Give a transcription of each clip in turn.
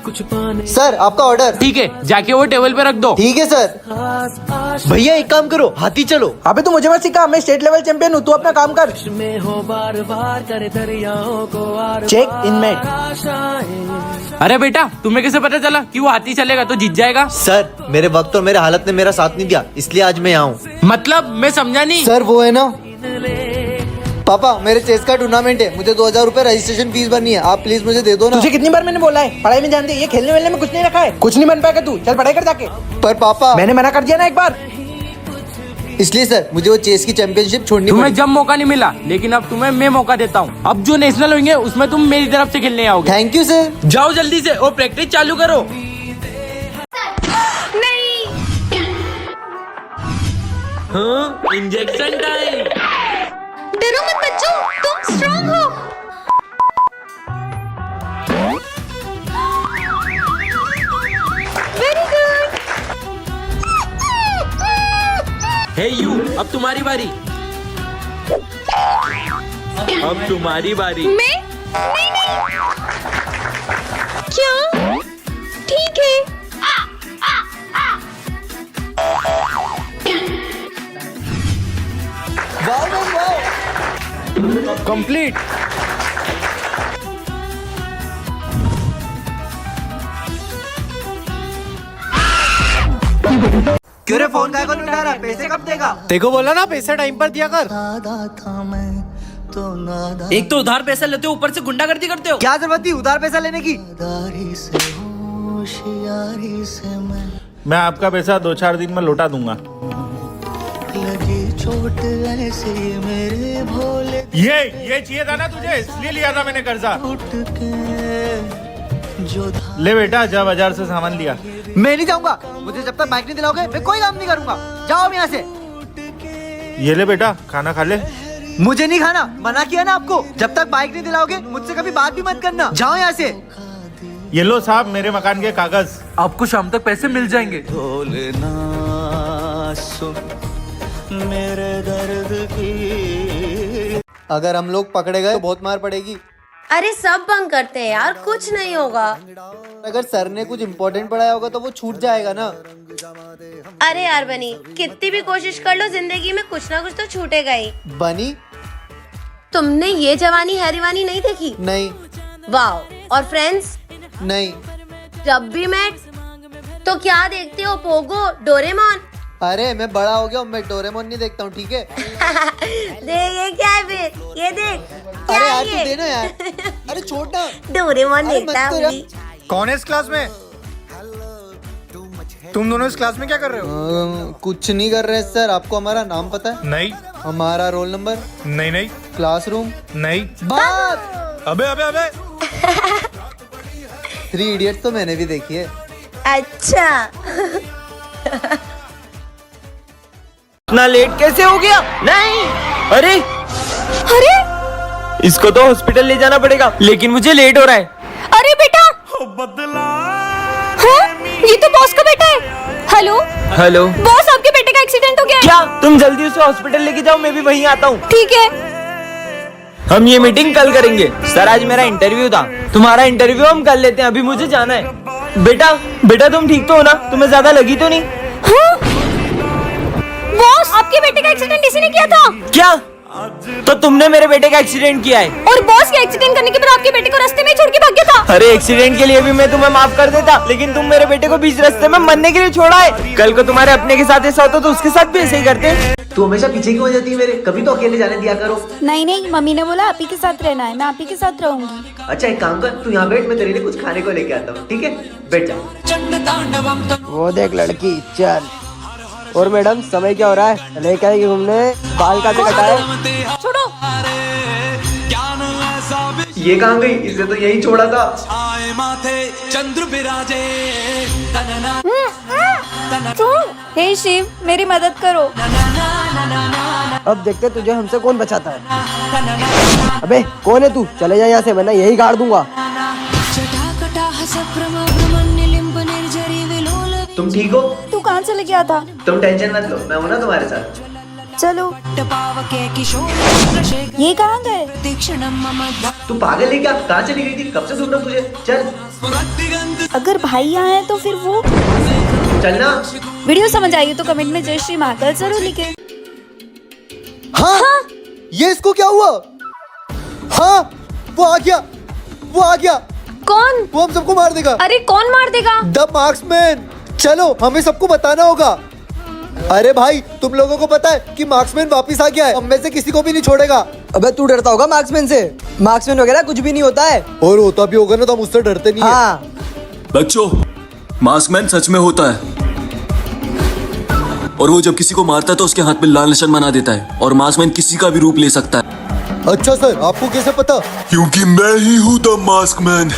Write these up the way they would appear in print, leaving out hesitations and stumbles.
कुछ पाने। सर आपका ऑर्डर। ठीक है, जाके वो टेबल पे रख दो। ठीक है सर। भैया एक काम करो, हाथी चलो। अबे तू मुझे मत सिखा, मैं स्टेट लेवल चैंपियन हूँ, तू अपना काम कर। में हो बार बार करे दरियाओं को आर चेक इन मेट। अरे बेटा, तुम्हें कैसे पता चला कि वो हाथी चलेगा तो जीत जाएगा? सर मेरे वक्त और मेरे हालत ने मेरा साथ नहीं दिया, इसलिए आज मैं यहाँ हूँ। मतलब मैं समझा नहीं। सर वो है ना पापा, मेरे चेस का टूर्नामेंट है, मुझे 2000 रूपए रजिस्ट्रेशन फीस भरनी है, आप प्लीज मुझे दे दो ना। तुझे कितनी बार मैंने बोला है, पढ़ाई में ध्यान दे, ये खेलने वेलने में कुछ नहीं रखा है, कुछ नहीं बन पाएगा तू, चल पढ़ाई कर जाके। पर पापा मैंने मना कर दिया ना एक बार। इसलिए सर मुझे वो चेस की चैंपियनशिप छोड़नी तुम्हें पड़ी। जब मौका नहीं मिला, लेकिन अब तुम्हें मैं मौका देता हूँ। अब जो नेशनल होंगे उसमें तुम मेरी तरफ से खेलने आओगे। Thank you sir. जाओ जल्दी से और प्रैक्टिस चालू करो। नहीं। हाँ, इंजेक्शन टाइम। डरो मत बच्चों, तुम स्ट्रांग हो। Very good. हे यू, अब तुम्हारी बारी। अब तुम्हारी बारी। मैं नहीं नहीं। क्या? ठीक है। कंप्लीट। क्यों रे फोन काय को नहीं उठा रहा, पैसे कब देगा? देखो बोला ना पैसे टाइम पर दिया कर। एक तो उधार पैसा लेते हो, ऊपर से गुंडागर्दी करते हो। क्या जरूरत थी उधार पैसा लेने की? मैं आपका पैसा 2-4 दिन में लौटा दूंगा। ये चाहिए था ना तुझे, इसलिए लिया था मैंने कर्जा। ले बेटा, जा बाजार से सामान लिया। मैं नहीं जाऊंगा, मुझे जब तक बाइक नहीं दिलाओगे मैं कोई काम नहीं करूंगा। जाओ यहाँ से। ये ले बेटा, खाना खा ले। मुझे नहीं खाना, मना किया ना आपको। जब तक बाइक नहीं दिलाओगे मुझसे कभी बात भी मत करना। जाओ यहाँ से। ये लो साहब मेरे मकान के कागज। आपको शाम तक पैसे मिल जाएंगे। मेरे दर्द की अगर हम लोग पकड़े गए तो बहुत मार पड़ेगी। अरे सब बंक करते हैं यार, कुछ नहीं होगा। अगर सर ने कुछ इम्पोर्टेंट पढ़ाया होगा तो वो छूट जाएगा ना। अरे यार बनी, कितनी भी कोशिश कर लो, जिंदगी में कुछ ना कुछ तो छूटेगा ही। बनी? तुमने ये जवानी है दीवानी नहीं देखी? नहीं। वाओ। और फ्रेंड्स? नहीं। जब भी मैं तो क्या देखते हो, पोगो, डोरेमोन? अरे मैं बड़ा हो गया हूँ, मैं डोरेमोन नहीं देखता हूँ, ठीक है? देख ये क्या है फिर, ये देख। क्या अरे है यार ये? तू देना यार। अरे छोड़ ना। डोरेमोन अरे देखता मत तो हूँ। कौन है इस क्लास में? तुम दोनों इस क्लास में क्या कर रहे हो? कुछ नहीं कर रहे सर। आपको हमारा नाम पता है? नहीं हमारा रोल नंबर, नहीं नहीं क्लासरूम, नहीं। बात। अबे अबे अबे 3 इडियट्स तो मैंने भी देखी है। अच्छा। इतना लेट कैसे हो गया? नहीं, अरे अरे इसको तो हॉस्पिटल ले जाना पड़ेगा, लेकिन मुझे लेट हो रहा है। अरे बेटा, हाँ? ये तो बॉस का बेटा है। हेलो हेलो बॉस, आपके बेटे का एक्सीडेंट हो गया है। क्या? तुम जल्दी उसे हॉस्पिटल लेके जाओ, मैं भी वहीं आता हूँ। ठीक है। हम ये मीटिंग कल करेंगे। सर आज मेरा इंटरव्यू था, तुम्हारा इंटरव्यू हम कर लेते हैं, अभी मुझे जाना है। बेटा बेटा तुम ठीक तो हो ना? तुम्हें ज्यादा लगी तो नहीं? हाँ? बॉस, आपके बेटे का एक्सीडेंट इसी ने किया था। क्या? तो तुमने मेरे बेटे का एक्सीडेंट किया है? और बॉस के एक्सीडेंट करने के बाद आपके बेटे को रास्ते में ही छोड़ के भाग गया था। अरे एक्सीडेंट के लिए भी मैं तुम्हें माफ कर देता, लेकिन तुम मेरे बेटे को बीच रास्ते में मरने के लिए छोड़ा है। कल को तुम्हारे अपने के साथ ऐसा होता तो उसके साथ भी ऐसे ही करते। तू हमेशा पीछे क्यों हो जाती है मेरे? कभी तो अकेले जाने दिया करो। नहीं नहीं, मम्मी ने बोला आप ही के साथ रहना है, मैं आप ही के साथ रहूंगी। अच्छा एक काम कर, तू यहाँ बैठ, मैं तेरे लिए कुछ खाने को लेके आता हूँ, ठीक है? बैठ जा। वो देख लड़की, चल। और मैडम समय क्या हो रहा है? लेके आएगी घूमने, बाल का कटाए। छोड़ो। ये कहाँ गई? इसे तो यही छोड़ा था। हे शिव, मेरी मदद करो। अब देखते तुझे हमसे कौन बचाता है। अबे कौन है तू? चले जा यहाँ से, वरना यही गाड़ दूंगा। तुम ठीक हो? तू कहाँ चले गया था? तुम टेंशन मत लो, मैं हूं ना तुम्हारे साथ। चलो। ये कहाँ गए? तू पागल है क्या? कहाँ चली गई थी? कब से ढूंढ रहा हूं तुझे। चल। अगर भाई यहाँ है तो फिर वो चलना। वीडियो समझ आई तो कमेंट में जय श्री महाकाल जरूर लिखे। हाँ, ये इसको क्या हुआ? हाँ, वो आ गया। कौन? वो हम सबको मार देगा। अरे कौन मार देगा? The marksman. चलो, हमें सबको बताना होगा। अरे भाई, तुम लोगों को पता है कि मार्क्समैन वापस आ गया है। हम में से किसी को भी नहीं छोड़ेगा। अबे तू डरता होगा मार्क्समैन से? मार्क्समैन वगैरह कुछ भी नहीं होता है। और होता भी होगा ना तो हम उससे डरते नहीं है। हाँ बच्चों, मार्क्समैन सच में होता है और वो जब किसी को मारता है तो उसके हाथ में लाल निशान बना देता है और मार्क्समैन किसी का भी रूप ले सकता है। अच्छा सर, आपको कैसे पता? क्योंकि मैं ही हूँ द मास्कमैन।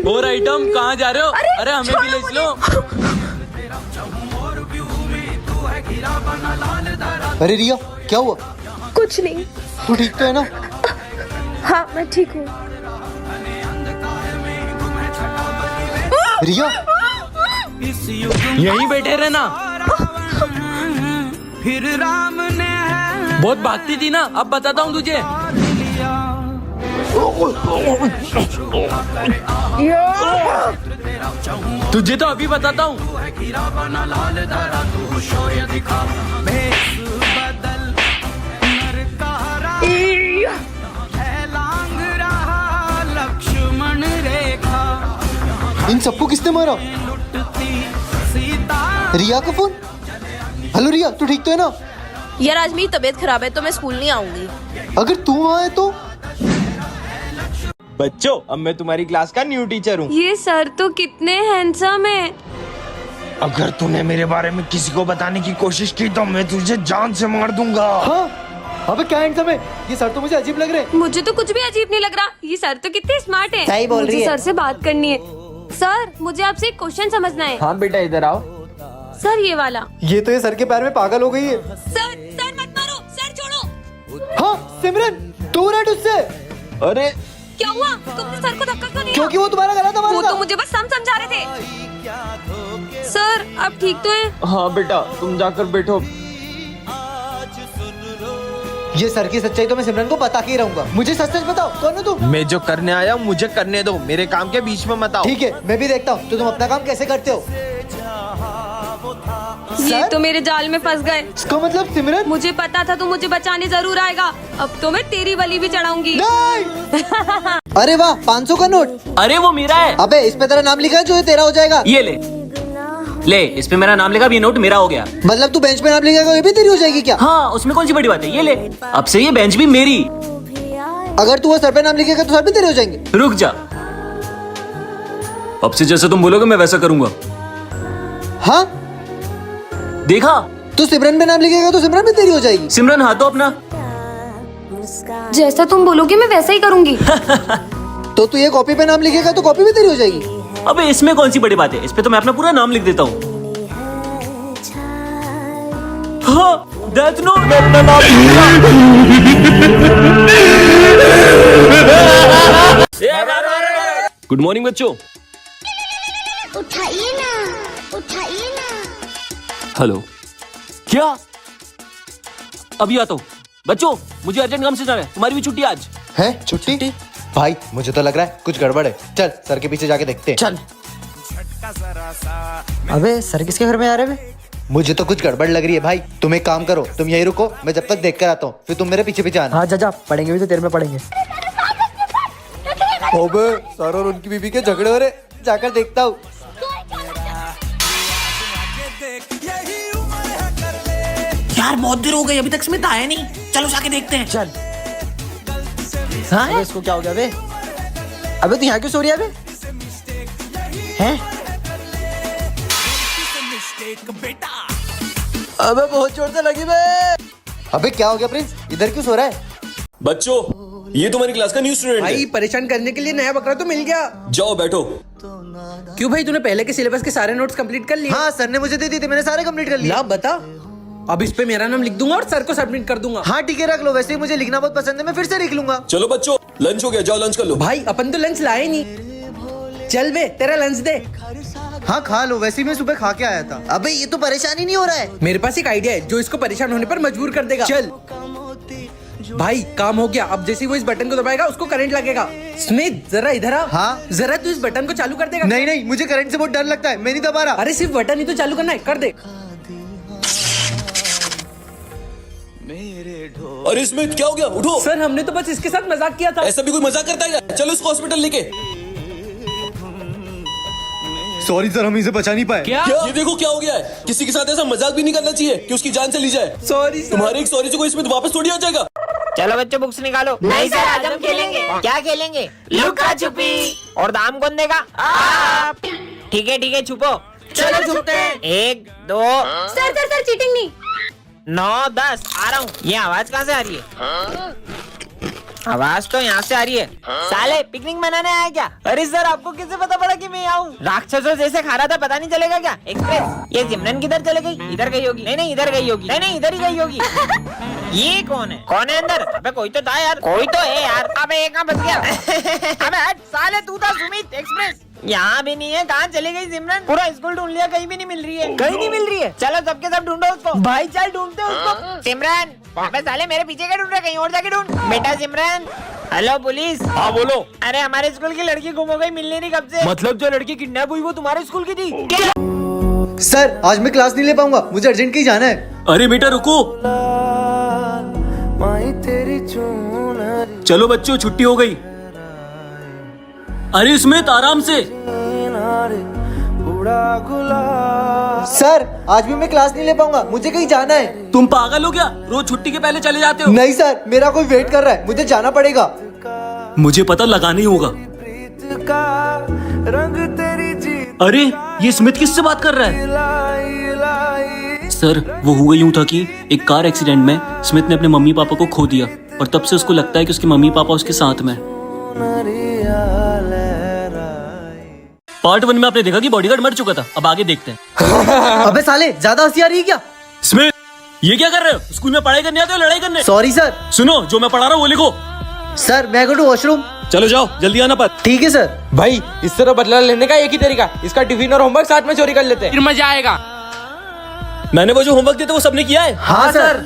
और आइटम कहाँ जा रहे हो? अरे हमें भी ले चलो। अरे रिया, क्या हुआ? कुछ नहीं। तू ठीक तो है ना? हाँ मैं ठीक हूँ। रिया, यहीं बैठे रहना। बहुत भागती थी ना, अब बताता हूँ तुझे। तुझे तो अभी बताता हूँ। इन सबको किसने मारा? रिया का फोन। हेलो रिया, तू ठीक तो है ना? यार आज मेरी तबीयत खराब है तो मैं स्कूल नहीं आऊंगी। अगर तू वहाँ है तो? बच्चों, अब मैं तुम्हारी क्लास का न्यू टीचर हूँ। ये सर तो कितने हैंडसम है। अगर तूने मेरे बारे में किसी को बताने की कोशिश की तो मैं तुझे जान से मार दूंगा। हाँ, अबे क्या हैंडसम है? ये सर तो मुझे अजीब लग रहे हैं। मुझे तो कुछ भी अजीब नहीं लग रहा। ये सर तो कितने स्मार्ट है। सही बोल रही है। सर से बात करनी है। सर मुझे आपसे एक क्वेश्चन समझना है। हाँ बेटा, इधर आओ। सर ये वाला। ये तो ये सर के पैर में पागल हो गई है। सर मत मारो, सर छोड़ो। हाँ सिमरन, दूर हट उससे। अरे क्या हुआ? तुमने सर को धक्का क्यों दिया? क्योंकि वो तुम्हारा गला दबा वो रहा तो था। मुझे बस समझा रहे थे। सर आप ठीक तो हैं? हाँ बेटा, तुम जाकर बैठो। ये सर की सच्चाई तो मैं सिमरन को बता के ही रहूंगा। मुझे सच सच बताओ, कौन है तू? मैं जो करने आया हूँ मुझे करने दो, मेरे काम के बीच में मत आओ। ठीक है, मैं भी देखता हूँ तो तुम अपना काम कैसे करते हो। ये सर? तो मेरे जाल में फंस गए। इसका मतलब सिमरन? मुझे पता था तू मुझे बचाने जरूर आएगा। अब तो मैं तेरी बलि भी चढ़ाऊंगी। नहीं। अरे वाह, 500 का नोट। अरे वो मेरा है। अबे इस पे तेरा नाम लिखा है जो ये तेरा हो जाएगा। ये ले, इस पे मेरा नाम लिखा, ये नोट मेरा हो गया। मतलब तू बेंच पे नाम लिखेगा ये भी तेरी हो जाएगी क्या? हाँ, उसमें कौन सी बड़ी बात है। ये ले, अब से ये बेंच भी मेरी। अगर तू वो सर पे नाम लिखेगा तो सर भी तेरे हो जाएंगे। रुक जा, अब से जैसे तुम बोलोगे मैं वैसा करूंगा। हाँ, देखा? तू सिमरन पे नाम लिखेगा तो सिमरन भी तेरी हो जाएगी। सिमरन हाथ दो अपना। जैसा तुम बोलोगे मैं वैसा ही करूंगी। तो तू ये कॉपी पे नाम लिखेगा तो कॉपी भी तेरी हो जाएगी। अबे इसमें कौन सी बड़ी बात है, इस पे तो मैं अपना पूरा नाम लिख देता हूँ। हाँ, डेथ नोट में अपना नाम लिखा। गुड मॉर्निंग बच्चों। उठाइए ना। हेलो, क्या? अभी आता हूँ। बच्चों, मुझे अर्जेंट काम से जाना है, तुम्हारी भी छुट्टी आज है? छुट्टी? भाई मुझे तो लग रहा है कुछ गड़बड़ है। चल सर के पीछे जाके देखते हैं। चल। अबे सर किसके घर में आ रहे हैं? मुझे तो कुछ गड़बड़ लग रही है भाई। तुम एक काम करो, तुम यही रुको, मैं जब तक देख कर आता हूँ, फिर तुम मेरे पीछे पीछे आना। हाँ जा पढ़ेंगे भी तो तेरे में पढ़ेंगे। ओबे, सर और उनकी बीवी के झगड़े हो रहे, जाकर देखता हूँ। यार बहुत देर हो गई, अभी तक स्मिथ आया नहीं। चलो जाके देखते हैं। चल। हाँ? अबे इसको क्या हो गया बे? अबे तू यहाँ क्यों सो रही है बे? हैं? अबे बहुत चोट से लगी बे। अबे क्या हो गया प्रिंस, इधर क्यों सो रहा है? बच्चों, ये तुम्हारी क्लास का न्यू स्टूडेंट है। भाई परेशान करने के लिए नया बकरा तो मिल गया। जाओ बैठो। क्यों भाई, तूने पहले के सिलेबस के सारे नोट्स कंप्लीट कर लिए? हाँ, सर ने मुझे दे दी थी, मैंने सारे कंप्लीट कर लिए। ला बता। अब इस पे मेरा नाम लिख दूंगा और सर को सबमिट कर दूंगा। हाँ ठीक है, रख लो। वैसे ही मुझे लिखना बहुत पसंद है, मैं फिर से लिख लूंगा। चलो बच्चों, लंच हो गया, जाओ लंच कर लो। भाई अपन तो लंच लाए नहीं। चल बे, तेरा लंच दे। हाँ खा लो, वैसे ही मैं सुबह खा के आया था। अबे ये तो परेशानी नहीं हो रहा है। मेरे पास एक आइडिया है जो इसको परेशान होने पर मजबूर कर देगा। चल। भाई काम हो गया। अब जैसे ही वो इस बटन को दबाएगा उसको करंट लगेगा। स्मिथ जरा इधर आ। हाँ? जरा तू इस बटन को चालू कर देगा? नहीं नहीं, मुझे करंट से बहुत डर लगता है, मैं नहीं दबा रहा। अरे सिर्फ बटन ही तो चालू करना है, कर दे। अरे स्मिथ क्या हो गया? उठो। सर हमने तो बस इसके साथ मजाक किया था। ऐसा भी कोई मजाक करता है क्या? चलो इसको हॉस्पिटल लेके। सॉरी सर, हम इसे बचा नहीं पाए। क्या? ये देखो क्या हो गया है। किसी के साथ ऐसा मजाक भी नहीं करना चाहिए कि उसकी जान चली जाए। सॉरी तुम्हारे एक सॉरी से कोई स्मिथ वापस थोड़ी आ जाएगा। चलो बच्चों बुक्स निकालो। नहीं सर, आज हम खेलेंगे। क्या खेलेंगे? लुका छुपी। और दाम कौन देगा? आप। ठीक है छुपो। चलो छुपते हैं। 1 2 सर सर सर, चीटिंग नहीं। 9 10 आ रहा हूँ। ये आवाज कहाँ से आ रही है? आवाज तो यहाँ से आ रही है। साले पिकनिक मनाने आया क्या? अरे सर आपको कैसे पता पड़ा कि मैं यहाँ हूँ? राक्षसों जैसे खा रहा था, पता नहीं चलेगा क्या? एक्सप्रेस। ये सिमरन किधर चले गई? इधर गई होगी। नहीं इधर गई होगी। नहीं इधर ही गई होगी। ये कौन है अंदर? अबे कोई तो था यार। कोई तो है यार। अबे एक बच गया। अबे हट साले, तू था सुमित एक्सप्रेस। यहाँ भी नहीं है। कहाँ चली गई सिमरन? पूरा स्कूल ढूंढ लिया, कहीं भी नहीं मिल रही है। कहीं नहीं मिल रही है। चलो सबके सब ढूंढो उसको। भाई चल ढूंढते हैं उसको। सिमरन। अबे साले मेरे पीछे क्या ढूंढ रहे? कहीं और जाके ढूंढ। बेटा सिमरन। Hello police. हाँ बोलो। अरे हमारे स्कूल की लड़की गुम हो गई, मिलने नहीं कब से। मतलब जो लड़की किडनैप हुई वो तुम्हारे स्कूल की थी? सर आज मैं क्लास नहीं ले पाऊंगा, मुझे अर्जेंट कहीं जाना है। अरे बेटा रुको। चलो बच्चों छुट्टी हो गई। अरे स्मिथ आराम से। सर आज भी मैं क्लास नहीं ले पाऊंगा, मुझे कहीं जाना है। तुम पागल हो क्या? रोज छुट्टी के पहले चले जाते हो। नहीं सर, मेरा कोई वेट कर रहा है, मुझे जाना पड़ेगा। मुझे पता लगाना ही होगा। अरे ये स्मिथ किससे बात कर रहा है? सर वो हुआ यूं था कि एक कार एक्सीडेंट में स्मिथ ने अपने मम्मी पापा को खो दिया और तब से उसको लगता है कि उसके मम्मी पापा उसके साथ में। पार्ट 1 में आपने देखा कि बॉडीगार्ड मर चुका था। अब आगे देखते हैं। अबे साले ज्यादा हंसी आ रही है क्या? स्मिथ ये क्या कर रहे हो? स्कूल में पढ़ाई करने आते हो लड़ाई करने? Sorry sir. सुनो जो मैं पढ़ा रहा हूँ वो लिखो। सर मैं गो टू वॉशरूम। चलो जाओ जल्दी आना पर। ठीक है सर। भाई इस तरह बदला लेने का एक ही तरीका, इसका टिफिन और होमवर्क साथ में चोरी कर लेते हैं, फिर मजा आएगा। मैंने वो जो होमवर्क दिया था वो सबने किया है? हाँ सर।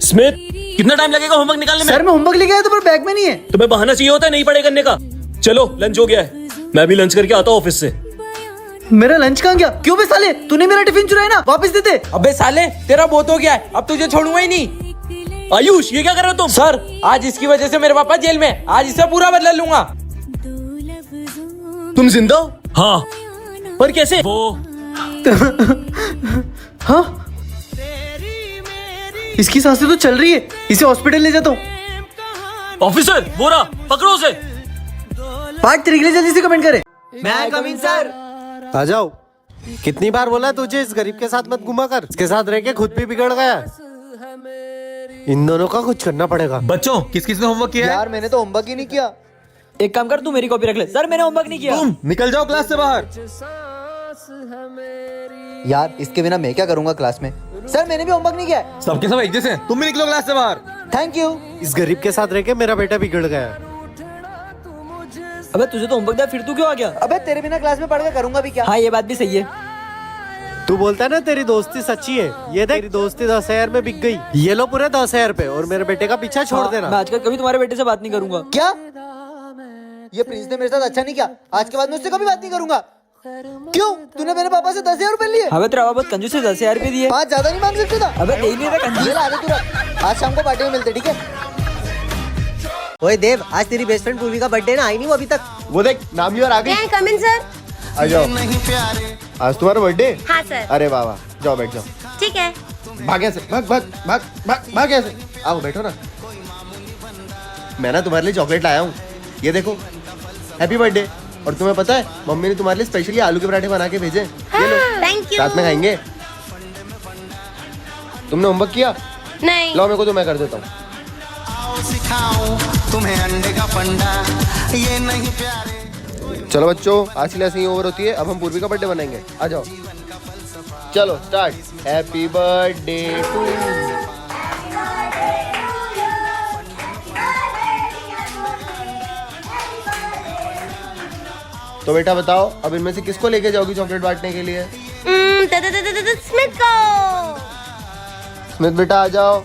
स्मिथ कितना टाइम लगेगा होमवर्क निकालने में? सर मैं होमवर्क लेके आया तो पर बैग में नहीं है। तुम्हें बहाना चाहिए होता है नहीं पढ़ाई करने का। चलो लंच हो गया है, मैं भी लंच करके आता हूँ ऑफिस से। मेरा लंच कहाँ गया? क्यों बे साले, तूने मेरा टिफिन चुराया ना, वापस दे दे। अबे साले तेरा बहुत हो गया है, अब तुझे छोड़ूंगा ही नहीं। आयुष ये क्या कर रहे हो तुम? सर आज इसकी वजह से मेरे पापा जेल में, आज इससे पूरा बदला लूंगा। तुम जिंदा हो? हाँ। पर कैसे? वो हाँ इसकी सांसें तो चल रही है, इसे हॉस्पिटल ले जाता हूँ। ऑफिसर वो रहा, पकड़ो उसे। पार्ट 3 के लिए जल्दी से कमेंट करें। मैं कम इन सर। आ जाओ। कितनी बार बोला तुझे इस गरीब के साथ मत घुमा कर, इसके साथ रह के खुद भी बिगड़ गया। इन दोनों का कुछ करना पड़ेगा। बच्चों किस किस ने होमवर्क किया है? यार मैंने तो होमवर्क ही नहीं किया। एक काम कर, तू मेरी कॉपी रख ले। सर मैंने होमवर्क नहीं किया। तुम निकल जाओ क्लास से बाहर। यार इसके बिना मैं क्या करूंगा क्लास में। सर मैंने भी होमवर्क नहीं किया है। सबके सब एक जैसे हैं। तुम भी निकलो क्लास से बाहर। Thank you. इस गरीब के साथ रह के मेरा बेटा बिगड़ गया। अबे तुझे तो होमवर्क दिया, फिर तू क्यों आ गया? अबे तेरे बिना क्लास में पढ़ के करूंगा भी क्या? हाँ ये बात भी सही है। तू बोलता है ना तेरी दोस्ती सच्ची है, ये देख तेरी दोस्ती 10,000 में बिक गई। ये लो पूरे 10,000 पे और मेरे बेटे का पीछा छोड़ देना। मैं आजकल कभी तुम्हारे बेटे से बात नहीं करूंगा। क्या? ये प्रिंस ने मेरे साथ अच्छा नहीं किया, आज के बाद मैं उससे कभी बात नहीं करूंगा। क्यों? तूने मेरे पापा से 10,000 रुपए लिए? हमें तेरा बहुत कंजूस से 10,000 रुपए दिए। 5 ज्यादा नहीं मांग सकते था? अबे दे ही नहीं रहा कंजूस। ये ला दे तू रख। आज शाम को पार्टी में मिलते, ठीक है? ओए देव, आज तेरी बेस्ट फ्रेंड पूर्वी का बर्थडे ना, आई नहीं वो अभी तक। वो देख नाम लिया और आ गई। मैं कम इन सर। आ जाओ। आज तुम्हारा बर्थडे? हाँ सर। अरे वाह वाह, जाओ बैठ जाओ। ठीक है। भाग यहाँ से, भाग भाग भाग भाग भाग यहाँ से। आओ बैठो ना। मैं ना तुम्हारे लिए चॉकलेट लाया हूँ, ये देखो। Happy birthday. और तुम्हें पता है मम्मी ने तुम्हारे लिए स्पेशली आलू के पराठे बना के भेजे। ये लो, थैंक यू। साथ में खाएंगे। तुमने होमवर्क किया? नहीं। लो मेरे को तो मैं कर देता हूँ। तुम्हें अंडे का फंडा ये नहीं प्यारे। चलो बच्चों आज की लेसन ओवर होती है, अब हम पूर्वी का बर्थडे बनाएंगे। आ जाओ चलो स्टार्ट। Happy birthday to. तो बेटा बताओ अब इनमें से किसको लेके जाओगी चॉकलेट बांटने के लिए? स्मिथ को। स्मिथ बेटा आ जाओ।